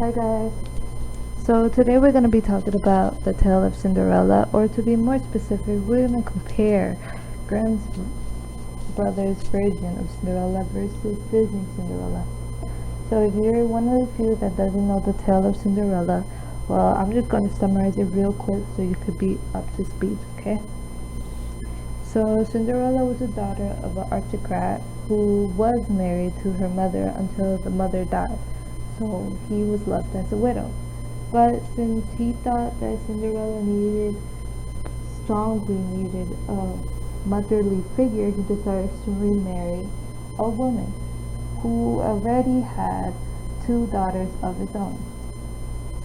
Hi guys. So today we're going to be talking about the tale of Cinderella, or to be more specific, we're going to compare Grimm's brothers' version of Cinderella versus Disney Cinderella. So if you're one of the few that doesn't know the tale of Cinderella, well, I'm just going to summarize it real quick so you could be up to speed, okay? So Cinderella was the daughter of an aristocrat who was married to her mother until the mother died. So he was left as a widow. But since he thought that Cinderella strongly needed a motherly figure, he decided to remarry a woman who already had two daughters of his own.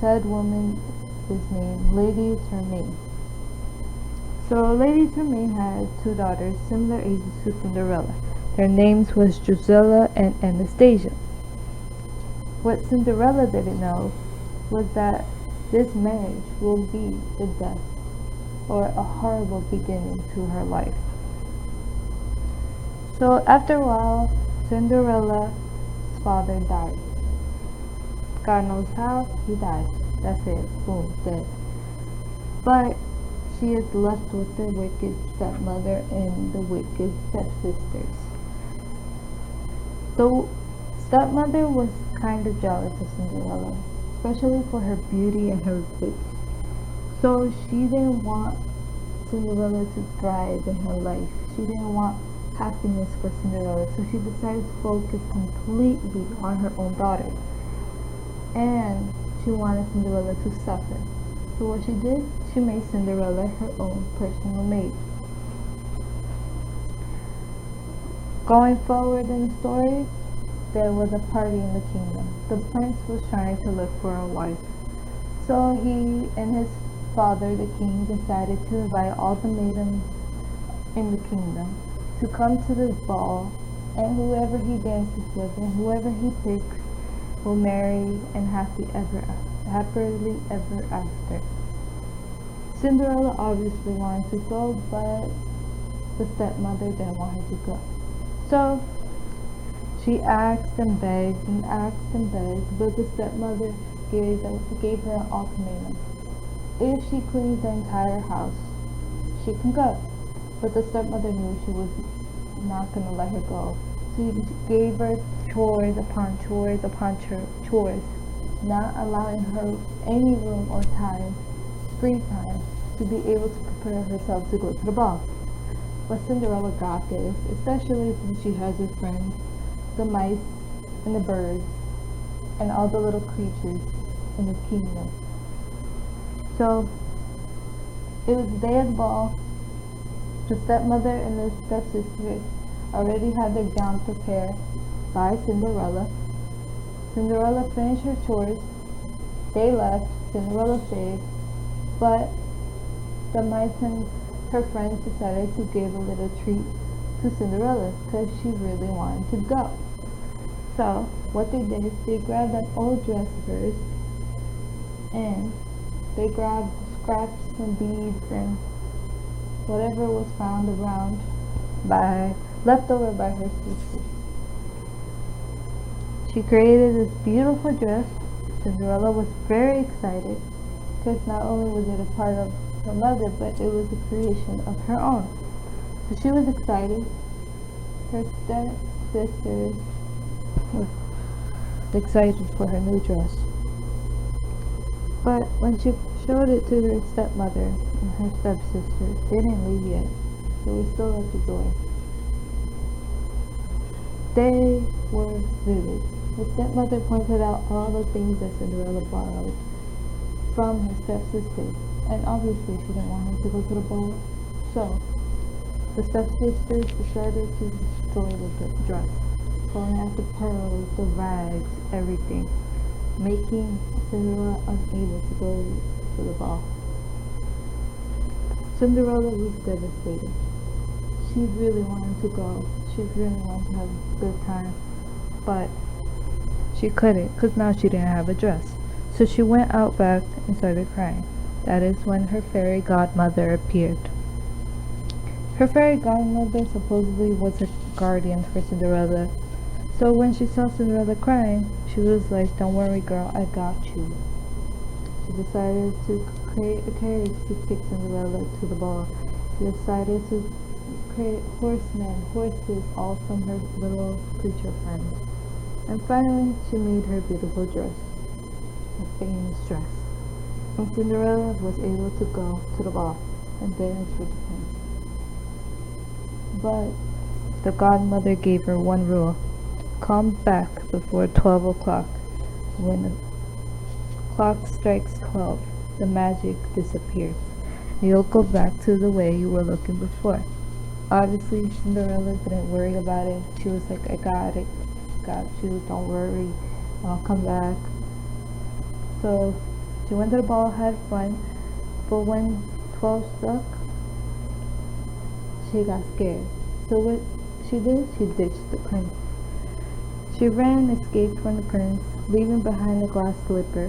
Said woman is named Lady Tremaine. So Lady Tremaine had two daughters similar ages to Cinderella. Their names was Drusilla and Anastasia. What Cinderella didn't know was that this marriage will be the death or a horrible beginning to her life. So after a while, Cinderella's father died. God knows how, he died. That's it. Boom, dead. But she is left with the wicked stepmother and the wicked stepsisters. The stepmother was kind of jealous of Cinderella, especially for her beauty and her wit. So she didn't want Cinderella to thrive in her life. She didn't want happiness for Cinderella, so she decided to focus completely on her own daughter. And she wanted Cinderella to suffer. So what she did, she made Cinderella her own personal maid. Going forward in the story, there was a party in the kingdom. The prince was trying to look for a wife. So he and his father, the king, decided to invite all the maidens in the kingdom to come to this ball, and whoever he dances with and whoever he picks will marry and happily ever after. Cinderella obviously wanted to go, but the stepmother didn't want her to go. So she asked and begged, but the stepmother gave her an ultimatum. If she cleans the entire house, she can go. But the stepmother knew she was not going to let her go. So she gave her chores upon chores upon chores, not allowing her any room or time, free time, to be able to prepare herself to go to the ball. But Cinderella got this, especially since she has her friends, the mice and the birds, and all the little creatures in the kingdom. So it was the day of the ball. The stepmother and the stepsister already had their gown prepared by Cinderella. Cinderella finished her chores. They left. Cinderella stayed. But the mice and her friends decided to give a little treat to Cinderella because she really wanted to go. So what they did is they grabbed an old dress of hers, and they grabbed scraps and beads and whatever was found around left over by her sisters. She created this beautiful dress. Cinderella was very excited because not only was it a part of her mother, but it was a creation of her own. So she was excited. Her stepsisters were excited for her new dress. But when she showed it to her stepmother and her stepsister, they didn't leave yet. They were still at the door. They were vivid. The stepmother pointed out all the things that Cinderella borrowed from her stepsister, and obviously she didn't want her to go to the ball. So the stepsisters decided to destroy the dress, pulling out the pearls, the rags, everything, making Cinderella unable to go to the ball. Cinderella was devastated. She really wanted to go. She really wanted to have a good time, but she couldn't because now she didn't have a dress. So she went out back and started crying. That is when her fairy godmother appeared. Her fairy godmother supposedly was a guardian for Cinderella, So when she saw Cinderella crying, she was like, "Don't worry, girl, I got you." She decided to create a carriage to take Cinderella to the ball. She decided to create horsemen, horses, all from her little creature friends. And finally, she made her beautiful dress, a famous dress. And Cinderella was able to go to the ball and dance with the prince. But the godmother gave her one rule: come back before 12 o'clock. When the clock strikes 12, the magic disappears. You'll go back to the way you were looking before. Obviously, Cinderella didn't worry about it. She was like, I got it. Got you. Don't worry. I'll come back. So she went to the ball, had fun. But when 12 struck, she got scared. So what she did, she ditched the prince. She ran and escaped from the prince, leaving behind the glass slipper,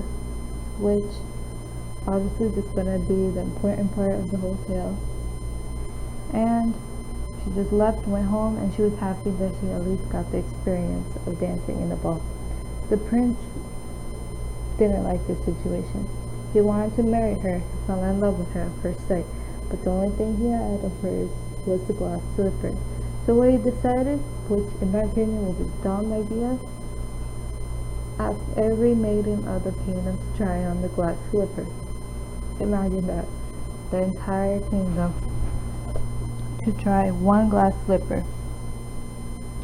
which obviously is going to be the important part of the whole tale. And she just left, went home, and she was happy that she at least got the experience of dancing in the ball. The prince didn't like this situation. He wanted to marry her, he fell in love with her at first sight, but the only thing he had of hers was the glass slipper. So what he decided, which in my opinion was a dumb idea, asked every maiden of the kingdom to try on the glass slipper. Imagine that. The entire kingdom to try one glass slipper.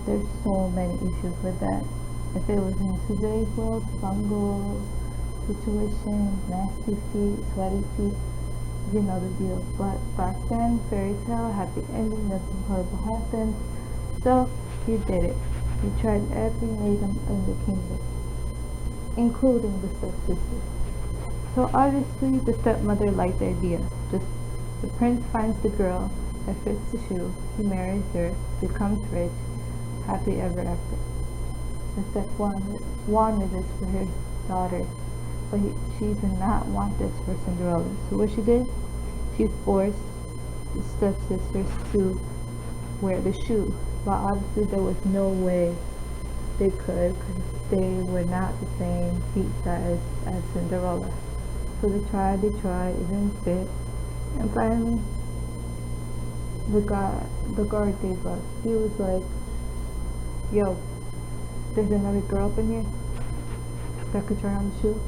There's so many issues with that. If it was in today's world, fungal situation, nasty feet, sweaty feet, you know the deal. But back then, fairy tale, happy ending, nothing horrible happened. So he did it. He tried every maiden in the kingdom, including the stepsister. So obviously the stepmother liked the idea. Just the prince finds the girl that fits the shoe, he marries her, becomes rich, happy ever after. The stepmother wanted this for her daughter, but she did not want this for Cinderella. So what she did, she forced the stepsisters to wear the shoe. But obviously there was no way they could, because they were not the same feet size as Cinderella. So they tried, it didn't fit. And finally, the guard gave up. He was like, yo, there's another girl up in here that could try on the shoe.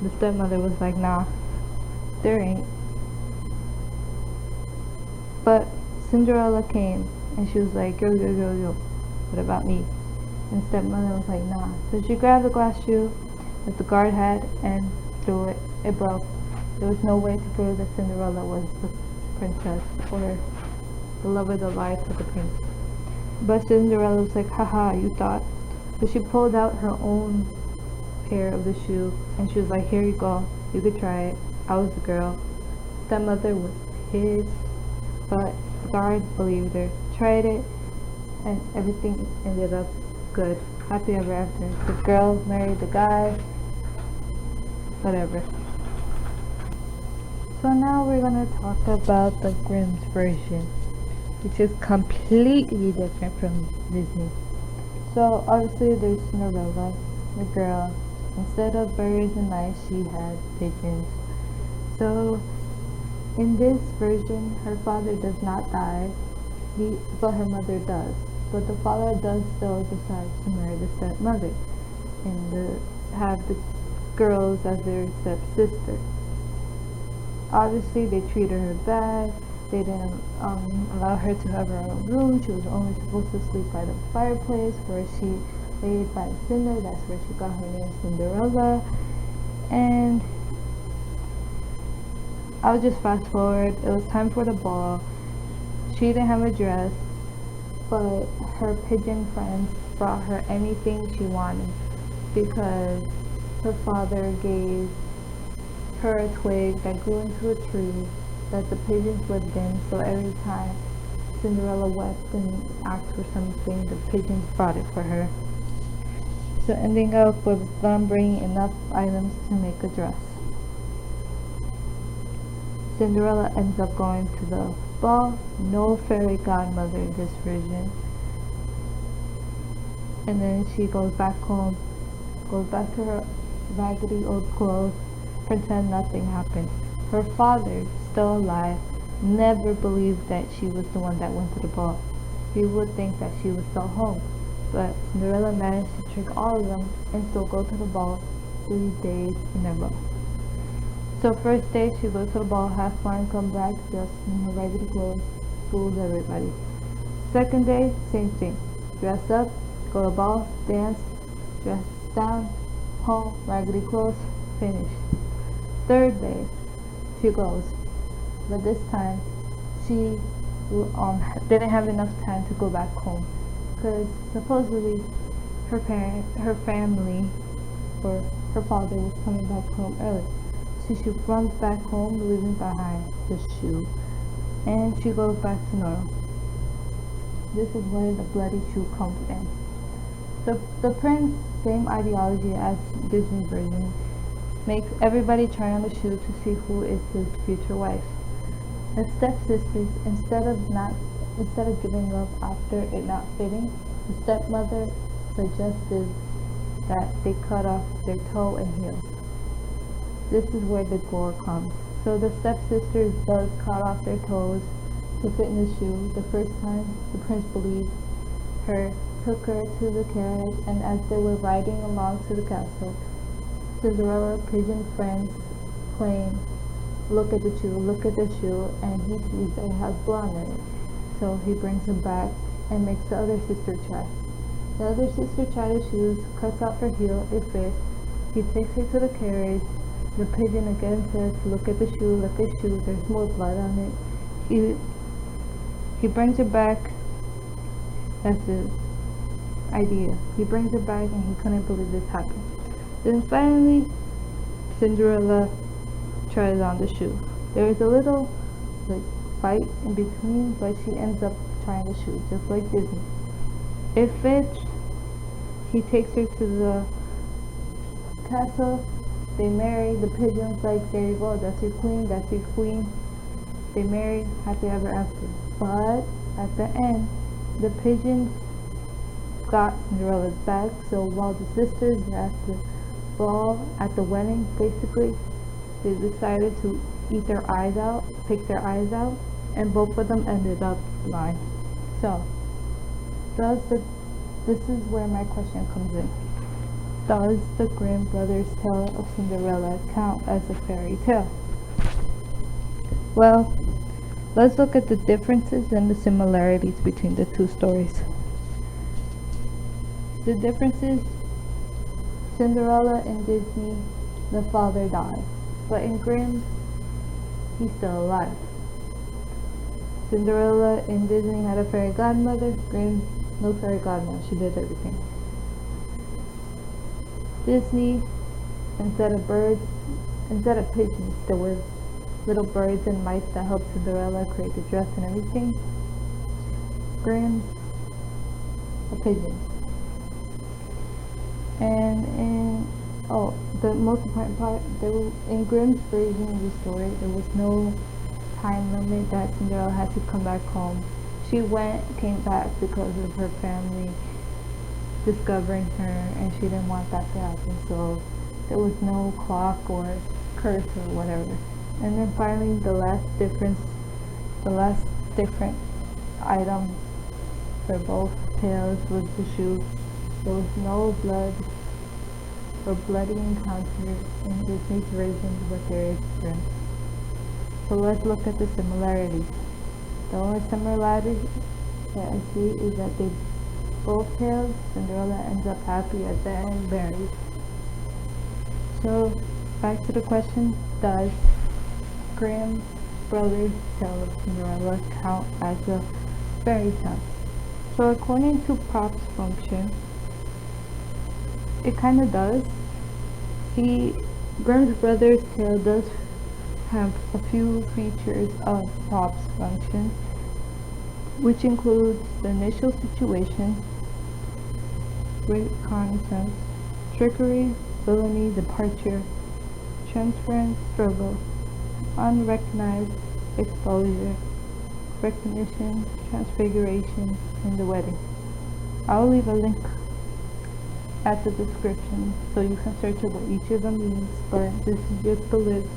The stepmother was like, nah, there ain't. But Cinderella came and she was like, yo, what about me? And stepmother was like, nah. So she grabbed the glass shoe that the guard had and threw it. It broke. There was no way to prove that Cinderella was the princess or the love of the life of the prince. But Cinderella was like, haha, you thought. So she pulled out her own pair of the shoe and she was like, here you go, you could try it. I was the girl. Stepmother was pissed, but the guard believed her, tried it, and everything ended up good. Happy ever after. The girl married the guy, whatever. So now we're gonna talk about the Grimm's version, which is completely different from Disney. So obviously there's Cinderella, the girl. Instead of birds and mice, she had pigeons. So in this version, her father does not die, but her mother does. But the father does still decide to marry the stepmother and have the girls as their stepsister. Obviously, they treated her bad. They didn't allow her to have her own room. She was only supposed to sleep by the fireplace where she laid by the cinder. That's where she got her name, Cinderella. And I'll just fast forward. It was time for the ball. She didn't have a dress, but her pigeon friends brought her anything she wanted because her father gave her a twig that grew into a tree that the pigeons lived in. So every time Cinderella wept and asked for something, the pigeons brought it for her. So ending up with them bringing enough items to make a dress. Cinderella ends up going to the ball. No fairy godmother in this version. And then she goes back home, goes back to her raggedy old clothes, pretend nothing happened. Her father, still alive, never believed that she was the one that went to the ball. He would think that she was still home. But Cinderella managed to trick all of them and still go to the ball 3 days in a row. So first day she goes to the ball, have fun, come back just in her raggedy clothes, fools everybody. Second day, same thing. Dress up, go to ball, dance, dress down, home, raggedy clothes, finish. Third day, she goes, but this time she didn't have enough time to go back home because supposedly her family, or her father was coming back home early. So she runs back home, leaving behind the shoe, and she goes back to normal. This is where the bloody shoe comes in. The prince, same ideology as Disney version, makes everybody try on the shoe to see who is his future wife. The stepsisters, instead of giving up after it not fitting, the stepmother suggested that they cut off their toe and heel. This is where the gore comes. So the stepsisters does cut off their toes to fit in the shoe. The first time the prince believed her, took her to the carriage, and as they were riding along to the castle, Cinderella pigeon friends claim, look at the shoe, and he sees it has blood in it. So he brings her back and makes the other sister try. The other sister tries the shoes, cuts off her heel, it fits. He takes her to the carriage. The pigeon again says, look at the shoe, there's more blood on it. He brings her back. That's the idea. He brings her back and he couldn't believe this happened. Then finally, Cinderella tries on the shoe. There is a little fight in between, but she ends up trying the shoe, just like Disney. It fits. He takes her to the castle. They marry. The pigeon's like, there you go, that's your queen. They marry, happy ever after. But at the end, the pigeons got Cinderella's back. So while the sisters were at the ball, at the wedding, basically, they decided to pick their eyes out, and both of them ended up blind. So, this is where my question comes in. Does the Grimm brothers' tale of Cinderella count as a fairy tale? Well, let's look at the differences and the similarities between the two stories. The differences: Cinderella in Disney, the father died, but in Grimm, he's still alive. Cinderella in Disney had a fairy godmother. Grimm, no fairy godmother, she did everything. Disney, instead of pigeons, there were little birds and mice that helped Cinderella create the dress and everything. Grimm's a pigeon. And the most important part, in Grimm's version of the story, there was no time limit that Cinderella had to come back home. She came back because of her family discovering her, and she didn't want that to happen, so there was no clock or curse or whatever. And then finally, the last different item for both tales was the shoe. There was no blood or bloody encounter in Disney's version, but there is Grimm. So let's look at the similarities. The only similarity that I see is that they both tales, Cinderella ends up happy at the end, married. So, back to the question, does Grimm brothers' tale of Cinderella count as a fairy tale? So according to props function, it kind of does. Grimm's brothers' tale does have a few features of props function, which includes the initial situation, reconnaissance, trickery, villainy, departure, transference, struggle, unrecognized, exposure, recognition, transfiguration, and the wedding. I'll leave a link at the description so you can search what each of them means, but this is just the list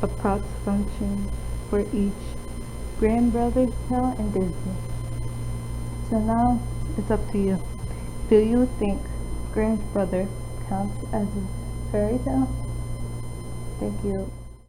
approx function for each Grimm Brothers tale in Disney. So now it's up to you. Do you think Grimm's brother counts as a fairy tale? Thank you.